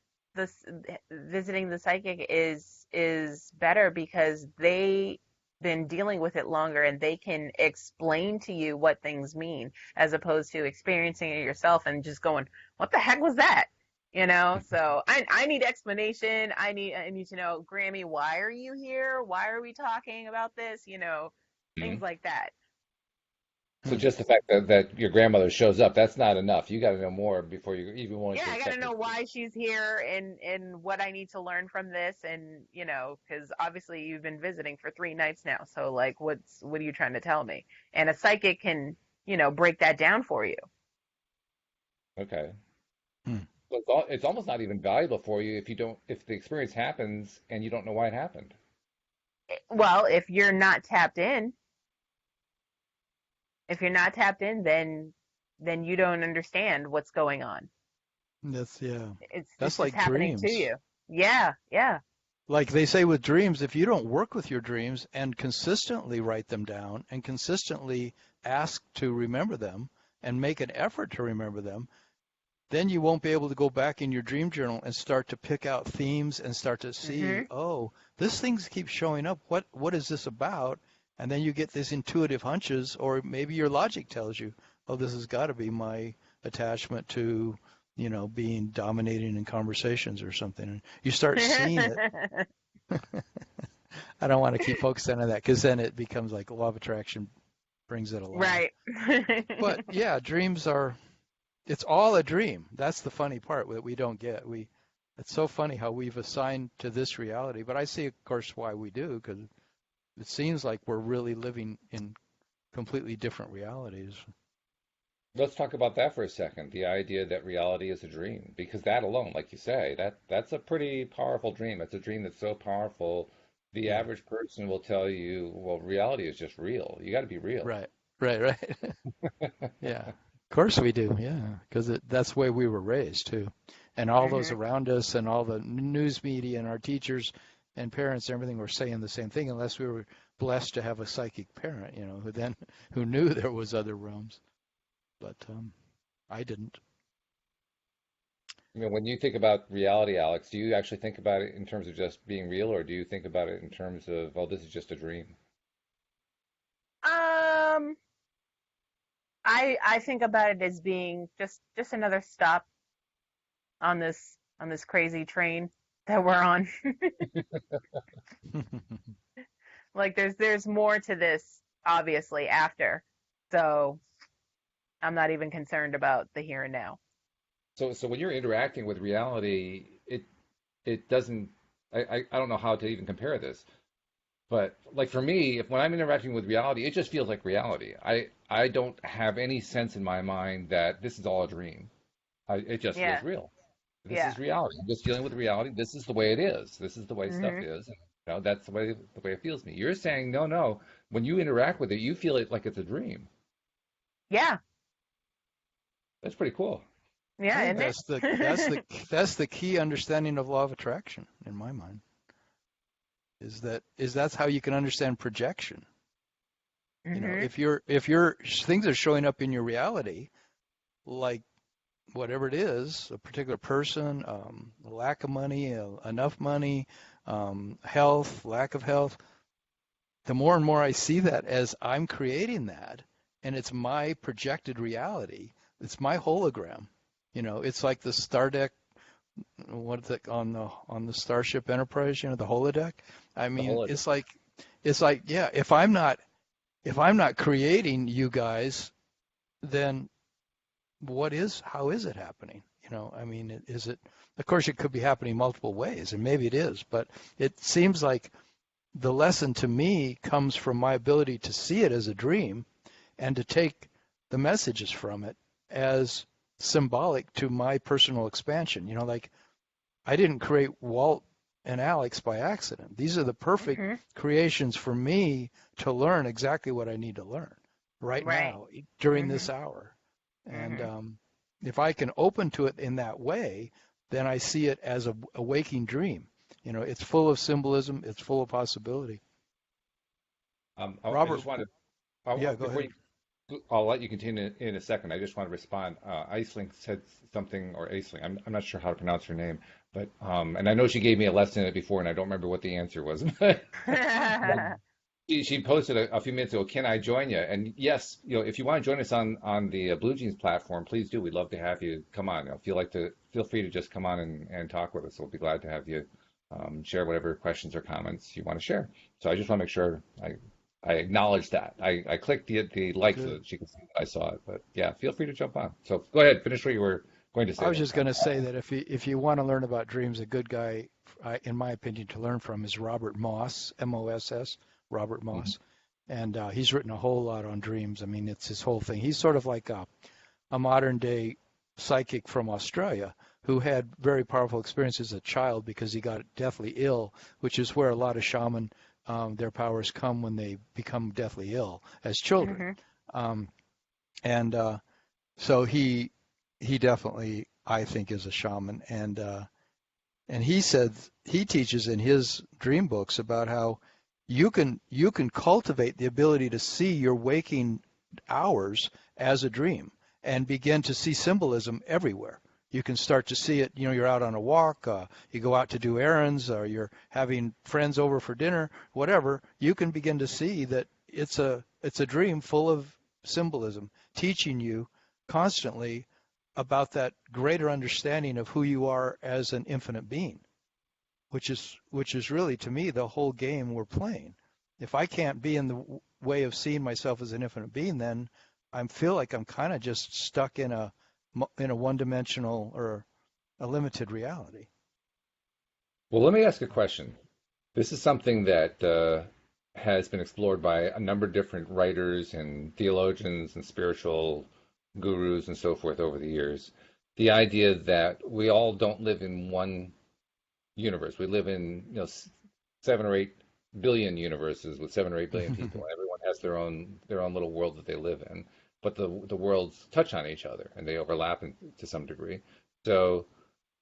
visiting the psychic is better because they been dealing with it longer, and they can explain to you what things mean as opposed to experiencing it yourself and just going, "What the heck was that?" So I need explanation. I need to know, Grammy, why are you here? Why are we talking about this? Hmm. Things like that. So Hmm. just the fact that your grandmother shows up, that's not enough. You got to know more before you're even willing Yeah, to I got to accept know it. why she's here and what I need to learn from this, and because obviously you've been visiting for 3 nights now, so like, what are you trying to tell me? And a psychic can, break that down for you. Okay. Hmm. So it's almost not even valuable for you if the experience happens and you don't know why it happened. Well, if you're not tapped in, then you don't understand what's going on. Yeah. It's That's just like happening to dreams. you. Yeah, yeah. Like they say with dreams, if you don't work with your dreams and consistently write them down and consistently ask to remember them and make an effort to remember them, then you won't be able to go back in your dream journal and start to pick out themes and start to see, Mhm. oh, this thing keeps showing up. What is this about? And then you get these intuitive hunches, or maybe your logic tells you, oh, this has got to be my attachment to, being dominating in conversations or something. And you start seeing it. I don't want to keep focusing on that because then it becomes like law of attraction brings it alive. Right. But yeah, dreams are it's all a dream. That's the funny part that we don't get. It's so funny how we've assigned to this reality, but I see, of course, why we do, because it seems like we're really living in completely different realities. Let's talk about that for a second. The idea that reality is a dream, because that alone, like you say, that's a pretty powerful dream. It's a dream that's so powerful, the Yeah, average person will tell you, well, reality is just real. You got to be real. right, right. Yeah, of course we do. Yeah, because that's the way we were raised too, and all those Mhm. around us, and all the news media, and our teachers, and parents, and everything were saying the same thing, unless we were blessed to have a psychic parent, who knew there was other realms. But I didn't. When you think about reality, Alex, do you actually think about it in terms of just being real, or do you think about it in terms of, oh, this is just a dream? Um, I think about it as being just another stop on this crazy train that we're on. Like there's more to this obviously after. So I'm not even concerned about the here and now. So when you're interacting with reality, it doesn't. I don't know how to even compare this. But like for me, if when I'm interacting with reality, it just feels like reality. I don't have any sense in my mind that this is all a dream. It just feels Yeah. real. This Yeah. is reality. I'm just dealing with reality. This is the way it is. This is the way stuff Mhm. is. And, that's the way it feels to me. You're saying no, no. When you interact with it, you feel it like it's a dream. Yeah. That's pretty cool. I Yeah, think isn't it? that's the key understanding of law of attraction in my mind. That's how you can understand projection. Mhm. If your things are showing up in your reality, like whatever it is, a particular person, lack of money, enough money, health, lack of health, the more and more I see that as I'm creating that, and it's my projected reality, it's my hologram. It's like the Star Deck, what is it on the Starship Enterprise, the holodeck. I The mean, whole it's like yeah, if I'm not creating you guys, then how is it happening? I mean, is it, of course, it could be happening multiple ways, and maybe it is, but it seems like the lesson to me comes from my ability to see it as a dream and to take the messages from it as symbolic to my personal expansion. Like I didn't create Walt and Alex by accident. These are the perfect Mhm. creations for me to learn exactly what I need to learn right Right. now during this Mhm. hour. And Mhm. if I can open to it in that way, then I see it as a waking dream. It's full of symbolism. It's full of possibility. I Robert, just wanted yeah, go before ahead. you I'll let you continue in a second. I just want to respond. Aisling said something, or Aisling, I'm not sure how to pronounce her name, but and I know she gave me a lesson in it before, and I don't remember what the answer was. But she posted a few minutes ago, "Can I join you?" And yes, if you want to join us on the Blue Jeans platform, please do. We'd love to have you come on. Feel free to just come on and talk with us. We'll be glad to have you share whatever questions or comments you want to share. So I just want to make sure I I acknowledge that. I clicked the like so Good. that she can see that I saw it. But yeah, feel free to jump on. So go ahead, finish what you were going to I say was there. just going to say that if you want to learn about dreams, a good guy, in my opinion, to learn from is Robert Moss, Moss, Robert Mhm. Moss, and he's written a whole lot on dreams. I mean, it's his whole thing. He's sort of like a modern day psychic from Australia who had very powerful experiences as a child because he got deathly ill, which is where a lot of shaman their powers come when they become deathly ill as children. Mhm. Um, and so he definitely I think is a shaman, and he said he teaches in his dream books about how you can cultivate the ability to see your waking hours as a dream and begin to see symbolism everywhere. You can start to see it, you're out on a walk, you go out to do errands, or you're having friends over for dinner, whatever, you can begin to see that it's a dream full of symbolism, teaching you constantly about that greater understanding of who you are as an infinite being, which is really to me the whole game we're playing. If I can't be in the way of seeing myself as an infinite being, then I feel like I'm kind of just stuck in a one-dimensional or a limited reality. Well, let me ask a question. This is something that has been explored by a number of different writers and theologians and spiritual gurus and so forth over the years. The idea that we all don't live in one universe. We live in, 7 or 8 billion universes with 7 or 8 billion people. Everyone has their own little world that they live in, but the worlds touch on each other and they overlap to some degree. So,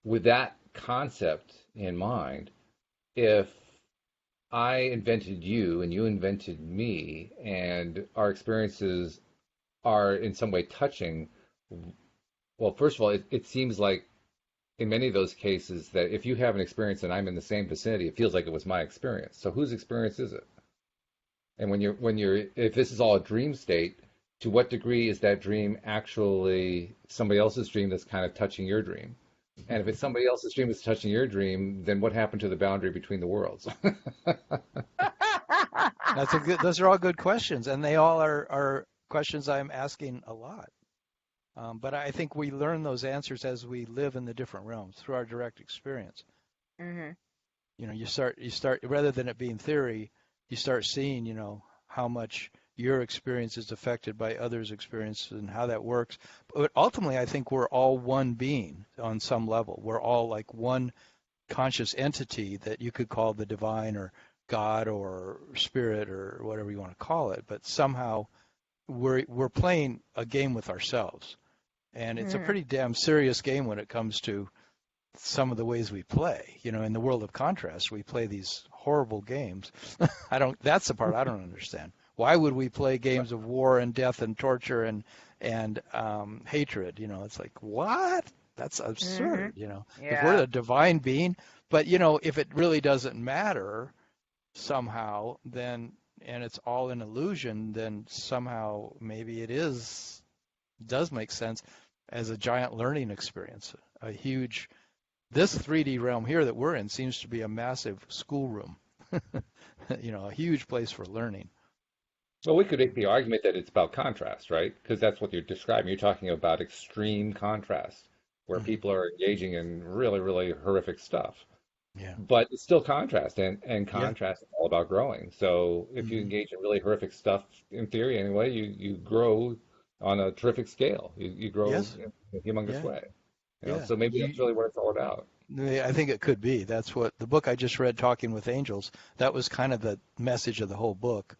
with that concept in mind, if I invented you and you invented me, and our experiences are in some way touching, well, first of all, it seems like in many of those cases that if you have an experience and I'm in the same vicinity, it feels like it was my experience. So whose experience is it? And when you're if this is all a dream state, to what degree is that dream actually somebody else's dream that's kind of touching your dream? And if it's somebody else's dream that's touching your dream, then what happened to the boundary between the worlds? Those are all good questions, and they all are questions I'm asking a lot. But I think we learn those answers as we live in the different realms through our direct experience. Mhm. You start rather than it being theory, you start seeing, how much your experience is affected by others' experiences and how that works. But ultimately, I think we're all one being on some level. We're all like one conscious entity that you could call the divine or God or spirit or whatever you want to call it. But somehow we're playing a game with ourselves, and it's a Mhm. pretty damn serious game when it comes to some of the ways we play. In the world of contrast, we play these horrible games. That's the part I don't understand. Why would we play games of war and death and torture and hatred? It's like, what? That's absurd. Mhm. If we're Yeah. the divine being, but if it really doesn't matter somehow, then and it's all an illusion, then somehow maybe does make sense as a giant learning experience, a huge this 3D realm here that we're in seems to be a massive schoolroom, a huge place for learning. Well, we could make the argument that it's about contrast, right? Because that's what you're describing. You're talking about extreme contrast, where Hmm. people are engaging in really, really horrific stuff. Yeah. But it's still contrast, and Yeah. contrast is all about growing. So if you Hmm. engage in really horrific stuff, in theory anyway, you grow on a terrific scale. You grow Yes. in a humongous Yeah. way. Yeah. So maybe that's really what it's all about. I think it could be. That's what the book I just read, Talking with Angels, that was kind of the message of the whole book.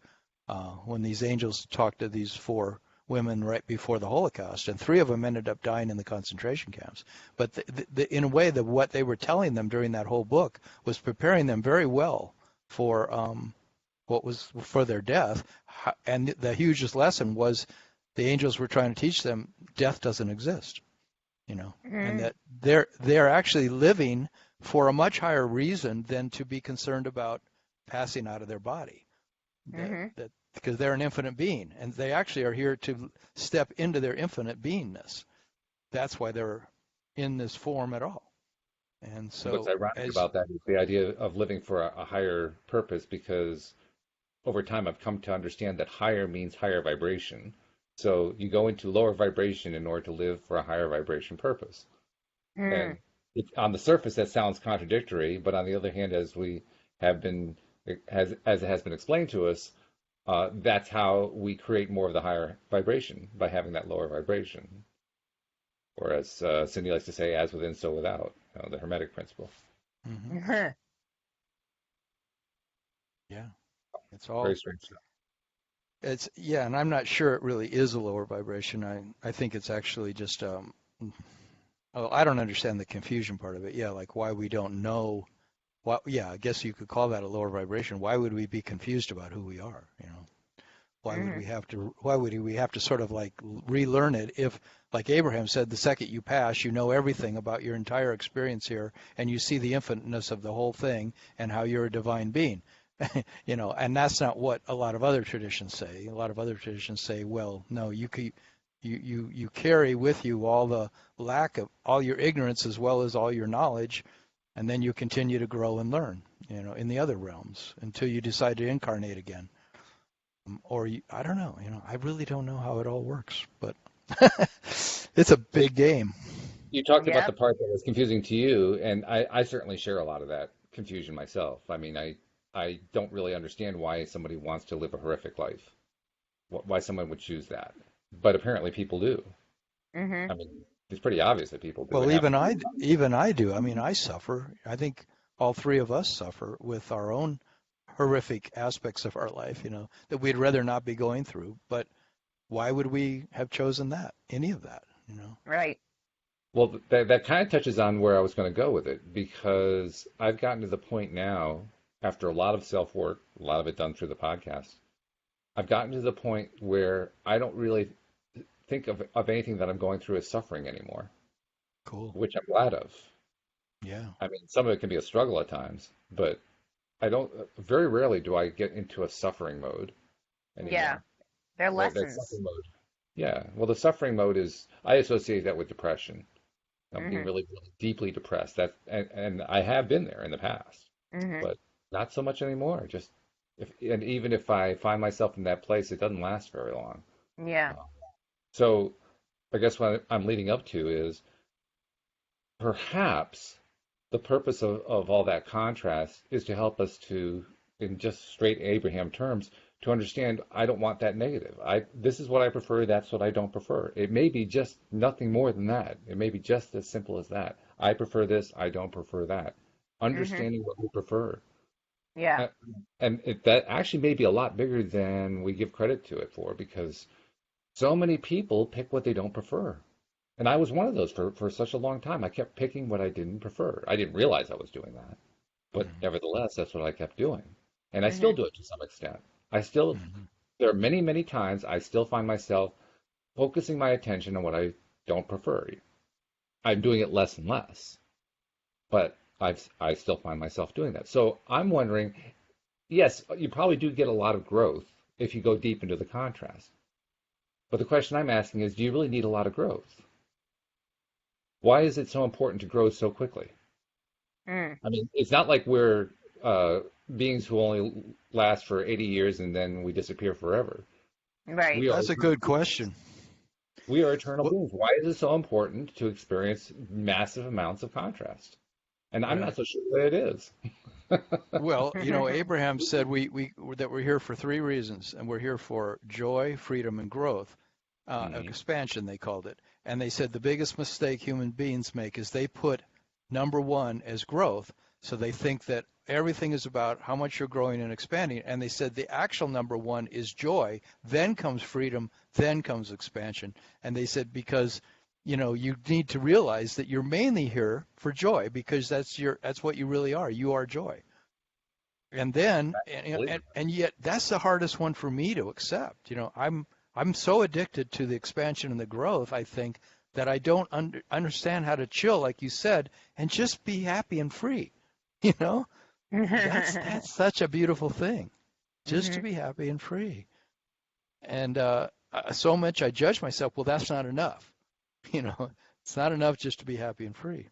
When these angels talked to these four women right before the Holocaust, and three of them ended up dying in the concentration camps. But in a way, what they were telling them during that whole book was preparing them very well for what was for their death. And the hugest lesson was the angels were trying to teach them death doesn't exist, and Mhm. that they're actually living for a much higher reason than to be concerned about passing out of their body. Mhm. That because they're an infinite being, and they actually are here to step into their infinite beingness. That's why they're in this form at all. And What's so ironic as about that is the idea of living for a higher purpose, because over time I've come to understand that higher means higher vibration. So you go into lower vibration in order to live for a higher vibration purpose. Mm. And on the surface, that sounds contradictory, but on the other hand, as it has been explained to us, that's how we create more of the higher vibration by having that lower vibration. Or as Cindy likes to say, as within, so without, the Hermetic principle. Hmm. Yeah, it's Very all, strange stuff. yeah, and I'm not sure it really is a lower vibration. I think it's actually just, oh, I don't understand the confusion part of it. Yeah, like why we don't know what, yeah, I guess you could call that a lower vibration. Why would we be confused about who we are, you know? Mhm. Why would we have to sort of like relearn it if, like Abraham said, the second you pass, you know everything about your entire experience here and you see the infiniteness of the whole thing and how you're a divine being. You know, and that's not what a lot of other traditions say. A lot of other traditions say, well, no, you carry with you all the lack of all your ignorance as well as all your knowledge, and then you continue to grow and learn, you know, in the other realms until you decide to incarnate again. Or I don't know, you know, I really don't know how it all works, but it's a Well, big game. you talked about the Yep. part that was confusing to you, and I certainly share a lot of that confusion myself. I mean, I don't really understand why somebody wants to live a horrific life, why someone would choose that. But apparently people do. Mhm. I mean, it's pretty obvious that people do. It Well, happens. even I do. I mean, I suffer. I think all three of us suffer with our own horrific aspects of our life, you know, that we'd rather not be going through. But why would we have chosen that, any of that, you know? Right. Well, that kind of touches on where I was going to go with it because I've gotten to the point now, after a lot of self work, a lot of it done through the podcast, I've gotten to the point where I don't really think of anything that I'm going through as suffering anymore, Cool. which I'm glad of. Yeah. I mean, some of it can be a struggle at times, but I don't, very rarely do I get into a suffering mode Yeah. anymore. They're That lessons. suffering mode. Yeah. Well, the suffering mode is, I associate that with depression. Being Mhm. really, really deeply depressed. And I have been there in the past, Mhm. but not so much anymore. Just and even if I find myself in that place, it doesn't last very long. Yeah. Uh, so I guess what I'm leading up to is perhaps the purpose of all that contrast is to help us to, in just straight Abraham terms, to understand I don't want that negative. This is what I prefer, that's what I don't prefer. It may be just nothing more than that. It may be just as simple as that. I prefer this, I don't prefer that. Mhm. Understanding what we prefer. Yeah. Uh, that actually may be a lot bigger than we give credit to it for because so many people pick what they don't prefer. And I was one of those for such a long time. I kept picking what I didn't prefer. I didn't realize I was doing that, but Mm-hmm. nevertheless, that's what I kept doing. And I still Mhm. do it to some extent. I still, Mm-hmm. there are many, many times I still find myself focusing my attention on what I don't prefer. I'm doing it less and less, but I still find myself doing that. So I'm wondering, yes, you probably do get a lot of growth if you go deep into the contrast. But the question I'm asking is, do you really need a lot of growth? Why is it so important to grow so quickly? Mm. I mean, it's not like we're uh, beings who only last for 80 years and then we disappear forever. Right. We are That's a good question. we are eternal What, beings. Why is it so important to experience massive amounts of contrast? And I'm not right. so sure that it is. Well, you know, Abraham said we that we're here for three reasons, and we're here for joy, freedom, and growth. Hmm. Expansion, they called it. And they said the biggest mistake human beings make is they put number one as growth. So they think that everything is about how much you're growing and expanding. And they said the actual number one is joy, then comes freedom, then comes expansion. And they said because you know you need to realize that you're mainly here for joy because that's what you really are. You are joy. And then and yet that's the hardest one for me to accept. You know, I'm so addicted to the expansion and the growth, I think, that I don't understand how to chill, like you said, and just be happy and free. You know, that's such a beautiful thing, just to Mhm. be happy and free. And so much I judge myself. Well, that's not enough. You know, it's not enough just to be happy and free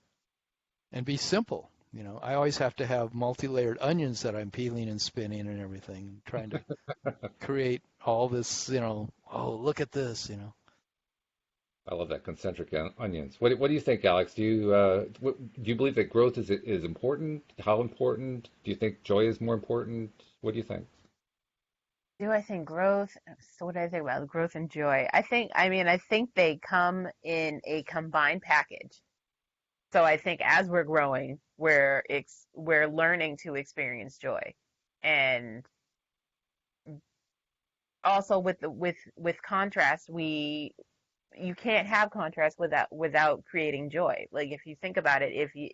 and be simple. You know, I always have to have multi-layered onions that I'm peeling and spinning and everything, trying to create all this, oh, look at this, I love that concentric onions. What do you think, Alex? Do you believe that growth is important? How important? Do you think joy is more important? What do you think? Do I think growth? So what do I think about growth and joy? I think they come in a combined package. So I think as we're growing, we're learning to experience joy, and also with contrast, you can't have contrast without creating joy. Like if you think about it, if you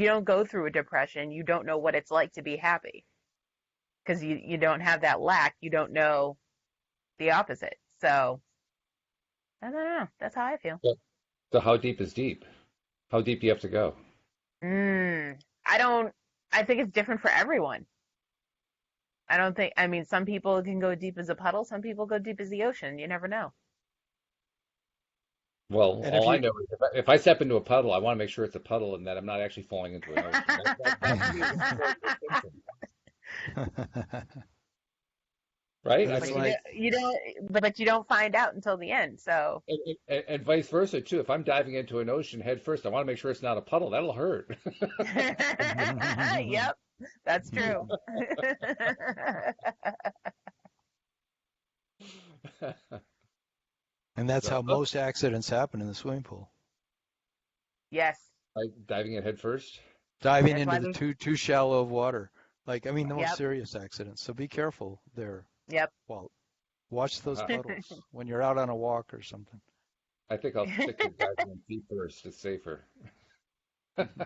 don't go through a depression, you don't know what it's like to be happy because you don't have that lack. You don't know the opposite. So I don't know. That's how I feel. So, so how deep is deep? How deep do you have to go? Mm, I don't. I think it's different for everyone. I don't think. I mean, some people can go deep as a puddle. Some people go deep as the ocean. You never know. Well, and if all I you, know is if I step into a puddle, I want to make sure it's a puddle and that I'm not actually falling into an ocean. That to me is an important distinction, right? and I it's But mean, like, you don't. But you don't find out until the end. So. and vice versa too. If I'm diving into an ocean head first, I want to make sure it's not a puddle. That'll hurt. Yep, that's true. and that's So, how most accidents happen in the swimming pool. Yes, like diving in head first. Diving that's into why the there's. too shallow of water. Like, I mean, the most Yep, serious accidents. So be careful there, yep. Walt. Watch those Uh, puddles when you're out on a walk or something. I think I'll stick to diving in feet first. It's safer.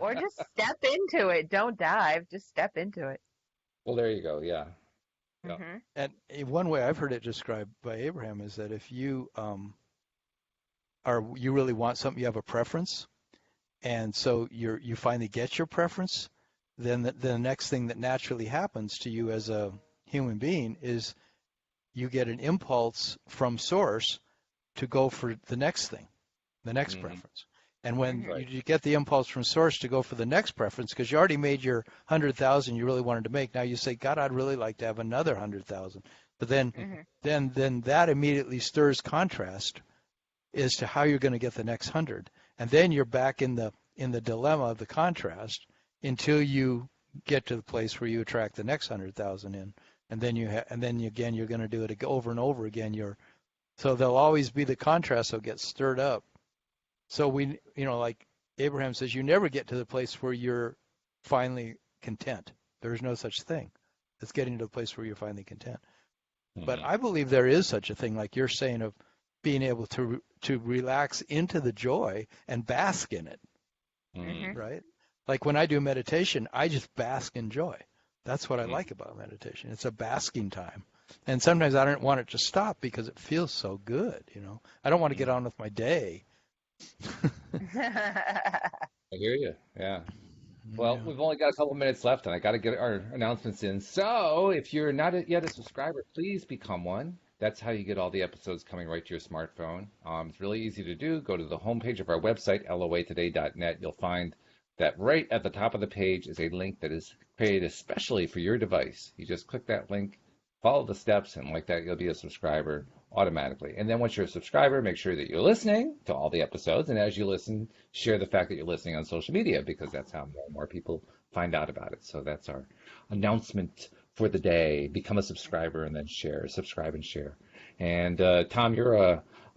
Or just step into it. Don't dive. Just step into it. Well, there you go. Yeah. Yeah. Mhm. And one way I've heard it described by Abraham is that if you you really want something, you have a preference, and so you finally get your preference, then the next thing that naturally happens to you as a human being is you get an impulse from source to go for the next thing, the next Hmm. preference. And when Mhm. Right. you get the impulse from source to go for the next preference, because you already made your 100,000 you really wanted to make, now you say, God, I'd really like to have another 100,000. But then, Mhm. then that immediately stirs contrast as to how you're going to get the next 100. And then you're back in the dilemma of the contrast until you get to the place where you attract the next 100,000 in. And then again you're going to do it over and over again. So there'll always be the contrast that gets stirred up. So like Abraham says, you never get to the place where you're finally content. There is no such thing. It's getting to the place where you're finally content. But Hmm. I believe there is such a thing, like you're saying, of being able to relax into the joy and bask in it, Mhm. Hmm. right? Like when I do meditation, I just bask in joy. That's what I Hmm. like about meditation. It's a basking time. And sometimes I don't want it to stop because it feels so good. I don't want to get Hmm. on with my day. I hear you. Yeah. Well, Yeah. we've only got a couple minutes left, and I got to get our announcements in. So, if you're not yet a subscriber, please become one. That's how you get all the episodes coming right to your smartphone. It's really easy to do. Go to the homepage of our website, loatoday.net. You'll find that right at the top of the page is a link that is created especially for your device. You just click that link, follow the steps, and like that, you'll be a subscriber automatically. And then once you're a subscriber, make sure that you're listening to all the episodes. And as you listen, share the fact that you're listening on social media because that's how more and more people find out about it. So that's our announcement for the day. Become a subscriber and then share, subscribe and share. And Tom,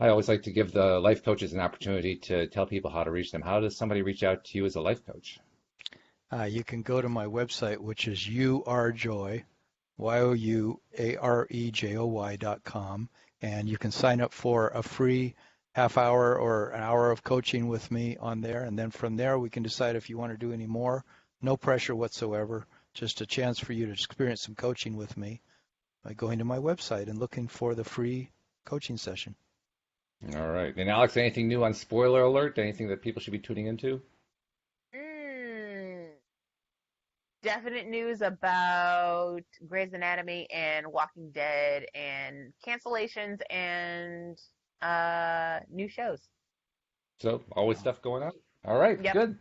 I always like to give the life coaches an opportunity to tell people how to reach them. How does somebody reach out to you as a life coach? You can go to my website, which is youarejoy, youarejoy.com, and you can sign up for a free half hour or an hour of coaching with me on there. And then from there, we can decide if you want to do any more. No pressure whatsoever, just a chance for you to experience some coaching with me by going to my website and looking for the free coaching session. All right. And Alex, anything new on spoiler alert? Anything that people should be tuning into? Mm, definite news about Grey's Anatomy and Walking Dead and cancellations and new shows. So always Wow. stuff going on. All right, Yep. good.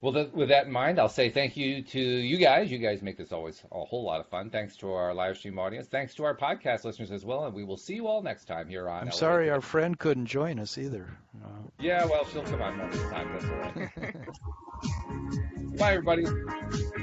Well, with that in mind, I'll say thank you to you guys. You guys make this always a whole lot of fun. Thanks to our live stream audience. Thanks to our podcast listeners as well. And we will see you all next time here on I'm Elevate sorry the our Way. friend couldn't join us either. Yeah, well, she'll come on more this time. That's all right. Bye, everybody.